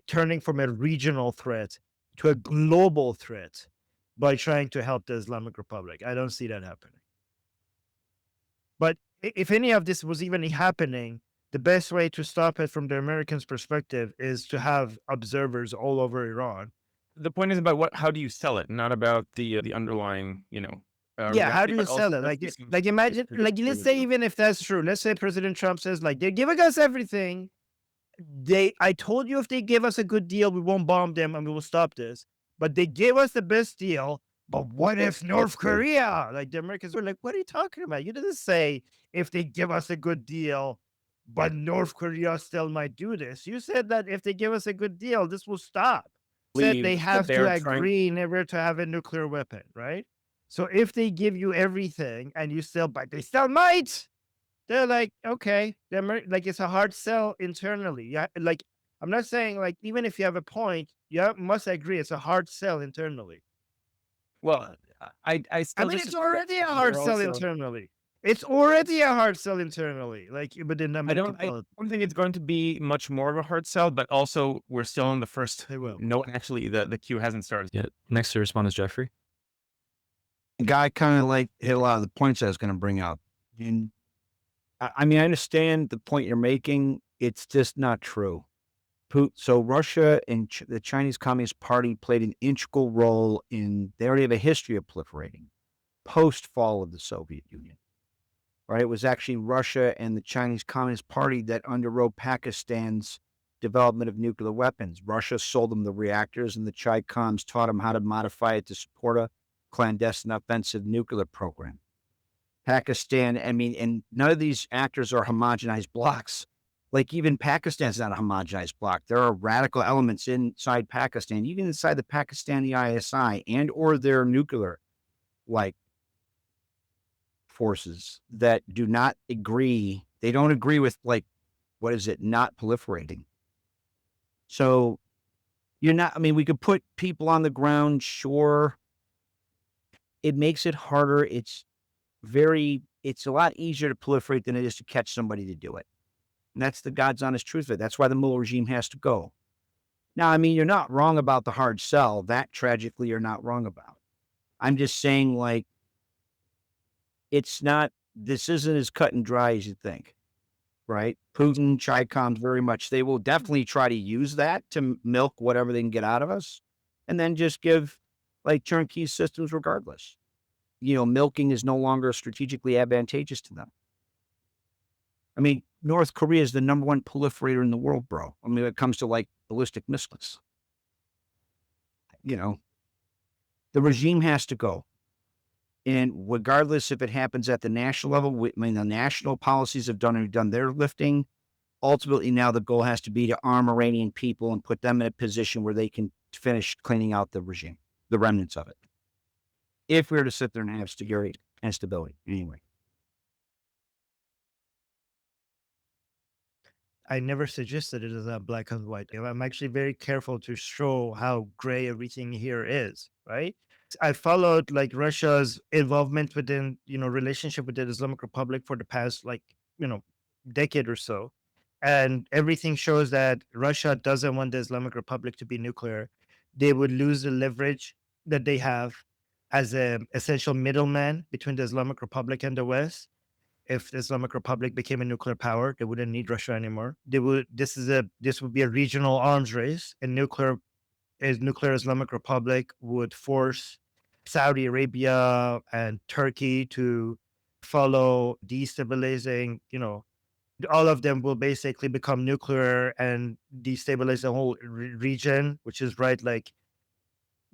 [SPEAKER 1] turning from a regional threat to a global threat by trying to help the Islamic Republic. I don't see that happening. But if any of this was even happening, the best way to stop it from the Americans' perspective is to have observers all over Iran.
[SPEAKER 8] The point is about how do you sell it, not about the underlying,
[SPEAKER 1] Yeah, how
[SPEAKER 8] reality,
[SPEAKER 1] do you
[SPEAKER 8] but also
[SPEAKER 1] sell it?
[SPEAKER 8] let's do
[SPEAKER 1] Like
[SPEAKER 8] some-
[SPEAKER 1] imagine, like let's say even if that's true, let's say President Trump says like they're giving us everything. I told you if they give us a good deal, we won't bomb them and we will stop this. But they gave us the best deal. But what if North Korea? Like the Americans were like, what are you talking about? You didn't say if they give us a good deal, but North Korea still might do this. You said that if they give us a good deal, this will stop. You said they
[SPEAKER 8] Believe
[SPEAKER 1] have
[SPEAKER 8] that
[SPEAKER 1] to
[SPEAKER 8] they're trying-
[SPEAKER 1] agree never to have a nuclear weapon, right? So if they give you everything and you still, but they still might, they're like, okay, like it's a hard sell internally. Yeah, like I'm not saying like even if you have a point, you must agree it's a hard sell internally.
[SPEAKER 8] Well, I still
[SPEAKER 1] It's already a hard
[SPEAKER 8] They're
[SPEAKER 1] sell
[SPEAKER 8] also-
[SPEAKER 1] internally. It's already a hard sell internally. Like, but then
[SPEAKER 8] I don't think it's going to be much more of a hard sell, but also we're still in the first.
[SPEAKER 1] They will.
[SPEAKER 8] No, actually, the queue hasn't started.
[SPEAKER 5] Yeah. Next to respond is Jeffrey.
[SPEAKER 6] Guy kind of like hit a lot of the points I was going to bring up. And I mean, I understand the point you're making. It's just not true. So Russia and the Chinese Communist Party played an integral role in, they already have a history of proliferating post-fall of the Soviet Union. Right? It was actually Russia and the Chinese Communist Party that underwrote Pakistan's development of nuclear weapons. Russia sold them the reactors and the Chi-Coms taught them how to modify it to support a clandestine offensive nuclear program. Pakistan, I mean, and none of these actors are homogenized blocks. Like even Pakistan's not a homogenized block. There are radical elements inside Pakistan, even inside the Pakistani ISI and or their nuclear like forces that do not agree. They don't agree with like, what is it? Not proliferating. So you're not, I mean, we could put people on the ground. Sure. It makes it harder. It's a lot easier to proliferate than it is to catch somebody to do it. And that's the God's honest truth of it. That's why the Mullah regime has to go. Now, I mean, you're not wrong about the hard sell. That tragically you're not wrong about. I'm just saying, like, this isn't as cut and dry as you think, right? Putin, Chi-Coms, very much, they will definitely try to use that to milk whatever they can get out of us and then just give, like, turnkey systems regardless. Milking is no longer strategically advantageous to them. I mean, North Korea is the number one proliferator in the world, bro. I mean, when it comes to like ballistic missiles, you know, the regime has to go. And regardless if it happens at the national level, I mean, the national policies have done their lifting. Ultimately, now the goal has to be to arm Iranian people and put them in a position where they can finish cleaning out the regime, the remnants of it. If we were to sit there and have security and stability, anyway.
[SPEAKER 1] I never suggested it as a black and white. I'm actually very careful to show how gray everything here is, right? I followed like Russia's involvement within, relationship with the Islamic Republic for the past decade or so. And everything shows that Russia doesn't want the Islamic Republic to be nuclear. They would lose the leverage that they have as an essential middleman between the Islamic Republic and the West. If the Islamic Republic became a nuclear power, they wouldn't need Russia anymore. This would be a regional arms race, and nuclear Islamic Republic would force Saudi Arabia and Turkey to follow destabilizing, all of them will basically become nuclear and destabilize the whole region, which is right, like,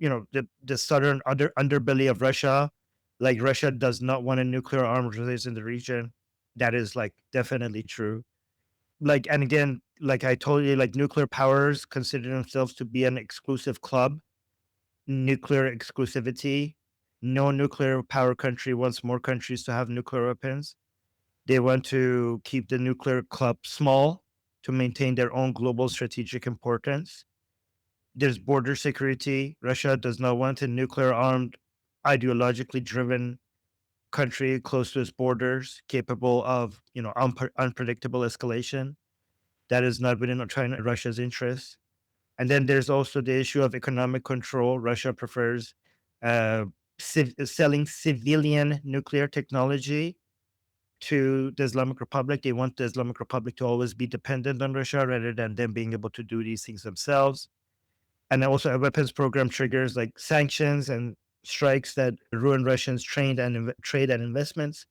[SPEAKER 1] the southern underbelly of Russia. Like, Russia does not want a nuclear arms race in the region. That is like definitely true. Like, and again, like I told you, like, nuclear powers consider themselves to be an exclusive club. Nuclear exclusivity. No nuclear power country wants more countries to have nuclear weapons. They want to keep the nuclear club small to maintain their own global strategic importance. There's border security. Russia does not want a nuclear armed, ideologically driven country close to its borders, capable of, unpredictable escalation. That is not within China, Russia's interest. And then there's also the issue of economic control. Russia prefers selling civilian nuclear technology to the Islamic Republic. They want the Islamic Republic to always be dependent on Russia rather than them being able to do these things themselves. And also a weapons program triggers like sanctions and strikes that ruin Russians' trade and investments.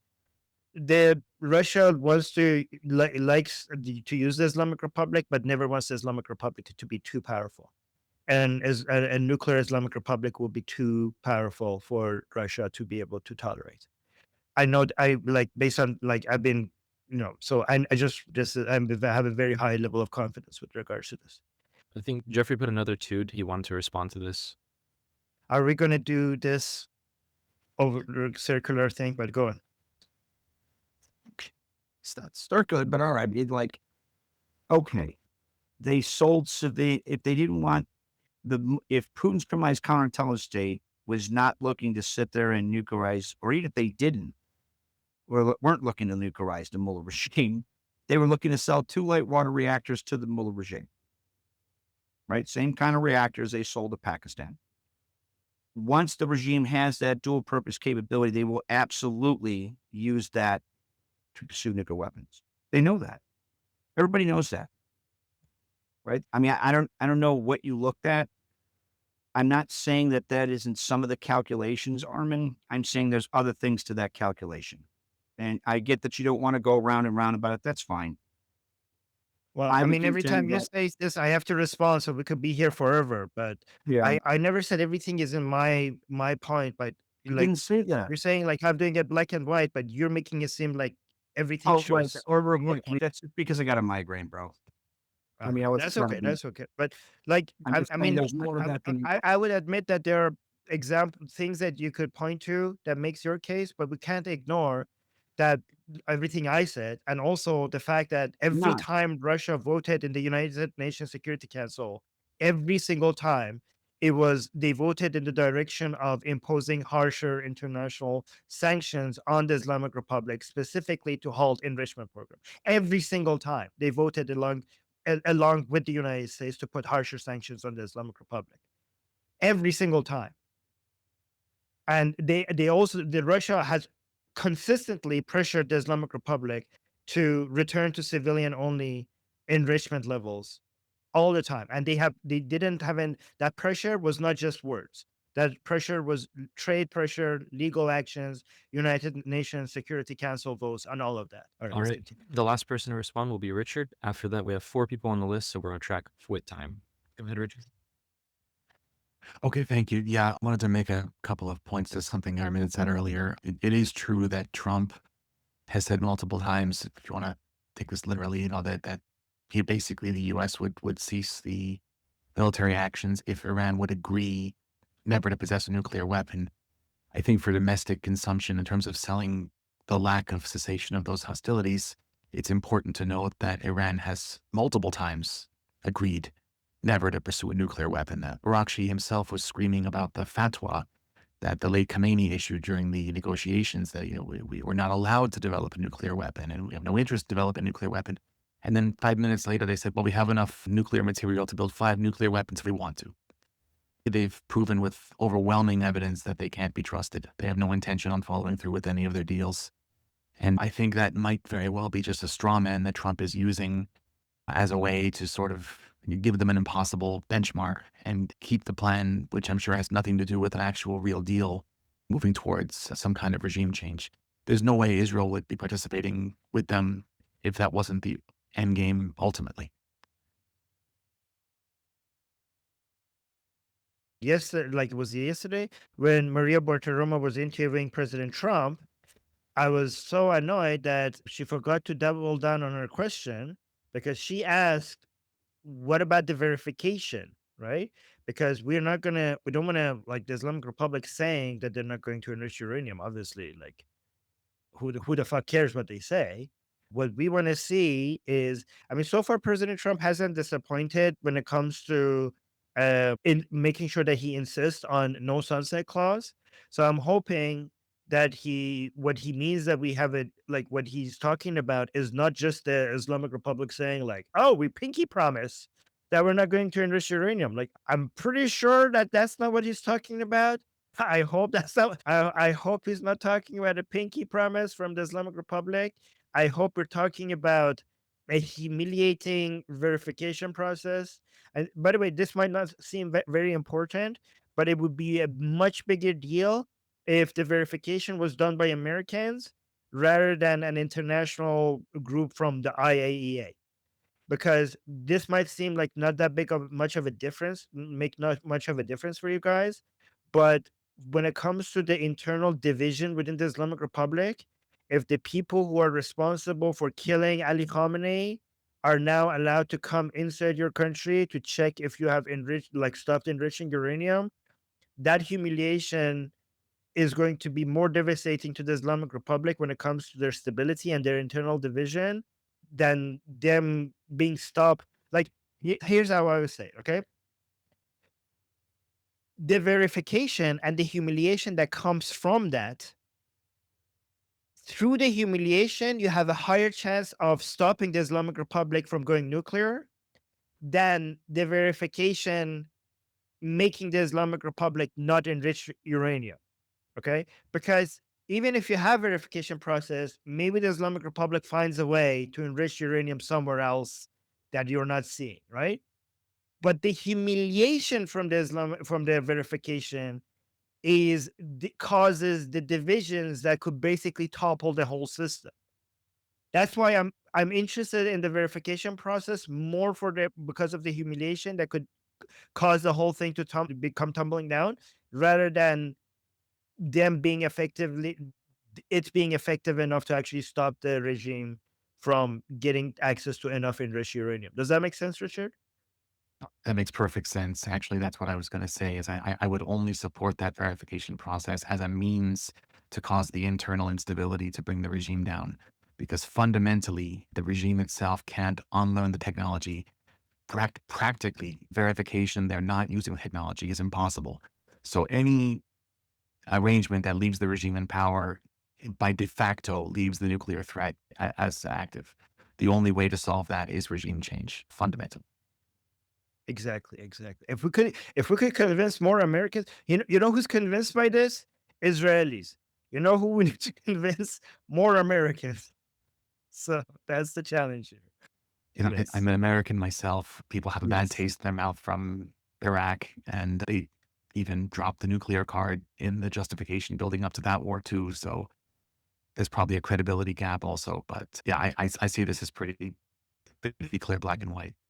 [SPEAKER 1] Russia wants to likes to use the Islamic Republic, but never wants the Islamic Republic to be too powerful. And as a nuclear Islamic Republic will be too powerful for Russia to be able to tolerate. I know I like based on like I've been, so I just this I have a very high level of confidence with regards to this.
[SPEAKER 5] I think Jeffrey put another two. He wanted to respond to this.
[SPEAKER 1] Are we going to do this over circular thing? But go on.
[SPEAKER 6] Start good, but all right. It's like, okay, they sold civilian. If they didn't want if Putin's criminalized counterintelligence state was not looking to sit there and nuclearize, or even if they didn't, or weren't looking to nuclearize the Mullah regime, they were looking to sell 2 light water reactors to the Mullah regime. Right? Same kind of reactors they sold to Pakistan. Once the regime has that dual purpose capability, they will absolutely use that to pursue nuclear weapons. They know that. Everybody knows that. Right? I mean, I don't know what you looked at. I'm not saying that isn't some of the calculations, Armin. I'm saying there's other things to that calculation. And I get that you don't want to go round and round about it. That's fine.
[SPEAKER 1] Well, I mean, every time you say this, I have to respond, so we could be here forever. But
[SPEAKER 6] yeah,
[SPEAKER 1] I never said everything is in my point. But
[SPEAKER 6] you
[SPEAKER 1] like,
[SPEAKER 6] didn't say that.
[SPEAKER 1] you're saying like I'm doing it black and white, but you're making it seem like everything
[SPEAKER 6] Oh,
[SPEAKER 1] shows.
[SPEAKER 6] right. Or that's because I got a migraine, bro. I mean,
[SPEAKER 1] That's okay. That's okay. But like, I mean,
[SPEAKER 6] there's more of that than
[SPEAKER 1] I would admit that there are things that you could point to that makes your case, but we can't ignore that everything I said, and also the fact that every time Russia voted in the United Nations Security Council, every single time they voted in the direction of imposing harsher international sanctions on the Islamic Republic, specifically to halt enrichment program. Every single time they voted along with the United States to put harsher sanctions on the Islamic Republic. Every single time. And Russia has consistently pressured the Islamic Republic to return to civilian only enrichment levels all the time. And that pressure was not just words. That pressure was trade pressure, legal actions, United Nations Security Council votes, and all of that. All right,
[SPEAKER 5] All
[SPEAKER 1] let's
[SPEAKER 5] right.
[SPEAKER 1] continue.
[SPEAKER 5] The last person to respond will be Richard. After that, we have 4 people on the list, so we're on track with time. Go ahead, Richard.
[SPEAKER 11] Okay, thank you. Yeah, I wanted to make a couple of points to something Armin had said earlier. It is true that Trump has said multiple times, if you want to take this literally, that he basically, the U.S. would cease the military actions if Iran would agree never to possess a nuclear weapon. I think for domestic consumption, in terms of selling the lack of cessation of those hostilities, it's important to note that Iran has multiple times agreed never to pursue a nuclear weapon. Barakshi himself was screaming about the fatwa that the late Khamenei issued during the negotiations that, we were not allowed to develop a nuclear weapon and we have no interest in developing a nuclear weapon. And then 5 minutes later, they said, well, we have enough nuclear material to build 5 nuclear weapons if we want to. They've proven with overwhelming evidence that they can't be trusted. They have no intention on following through with any of their deals. And I think that might very well be just a straw man that Trump is using as a way to sort of give them an impossible benchmark and keep the plan, which I'm sure has nothing to do with an actual real deal, moving towards some kind of regime change. There's no way Israel would be participating with them if that wasn't the end game ultimately.
[SPEAKER 1] Yesterday, like it was yesterday, when Maria Bartiromo was interviewing President Trump, I was so annoyed that she forgot to double down on her question because she asked, what about the verification, right? Because we don't want to, like the Islamic Republic saying that they're not going to enrich uranium, obviously, like who the fuck cares what they say? What we want to see is, I mean, so far President Trump hasn't disappointed when it comes to in making sure that he insists on no sunset clause. So I'm hoping that what he means that we have it, like what he's talking about is not just the Islamic Republic saying like, oh, we pinky promise that we're not going to enrich uranium. Like, I'm pretty sure that that's not what he's talking about. I hope that's not. I hope he's not talking about a pinky promise from the Islamic Republic. I hope we're talking about a humiliating verification process. And by the way, this might not seem very important, but it would be a much bigger deal if the verification was done by Americans rather than an international group from the IAEA. Because this might seem like not that big of much of a difference, make not much of a difference for you guys, but when it comes to the internal division within the Islamic Republic, if the people who are responsible for killing Ali Khamenei are now allowed to come inside your country to check if you have enriched, like stopped enriching uranium, that humiliation is going to be more devastating to the Islamic Republic when it comes to their stability and their internal division than them being stopped. Like, here's how I would say, okay? The verification and the humiliation that comes from that, through the humiliation, you have a higher chance of stopping the Islamic Republic from going nuclear than the verification making the Islamic Republic not enrich uranium. Okay? Because even if you have verification process, maybe the Islamic Republic finds a way to enrich uranium somewhere else that you're not seeing, right? But the humiliation from the verification causes the divisions that could basically topple the whole system. That's why I'm interested in the verification process more because of the humiliation that could cause the whole thing to become tumbling down, rather than them being it's being effective enough to actually stop the regime from getting access to enough enriched uranium. Does that make sense, Richard?
[SPEAKER 11] That makes perfect sense. Actually, that's what I was going to say is I would only support that verification process as a means to cause the internal instability to bring the regime down. Because fundamentally, the regime itself can't unlearn the technology. Practically, verification they're not using the technology is impossible. So any arrangement that leaves the regime in power by de facto leaves the nuclear threat as active. The only way to solve that is regime change, fundamentally.
[SPEAKER 1] Exactly. If we could convince more Americans, you know who's convinced by this? Israelis. You know who we need to convince? More Americans. So that's the challenge here. Yes.
[SPEAKER 11] I'm an American myself. People have a bad
[SPEAKER 1] Yes.
[SPEAKER 11] taste in their mouth from Iraq, and even dropped the nuclear card in the justification building up to that war too. So there's probably a credibility gap also. But yeah, I see this as pretty clear, black and white.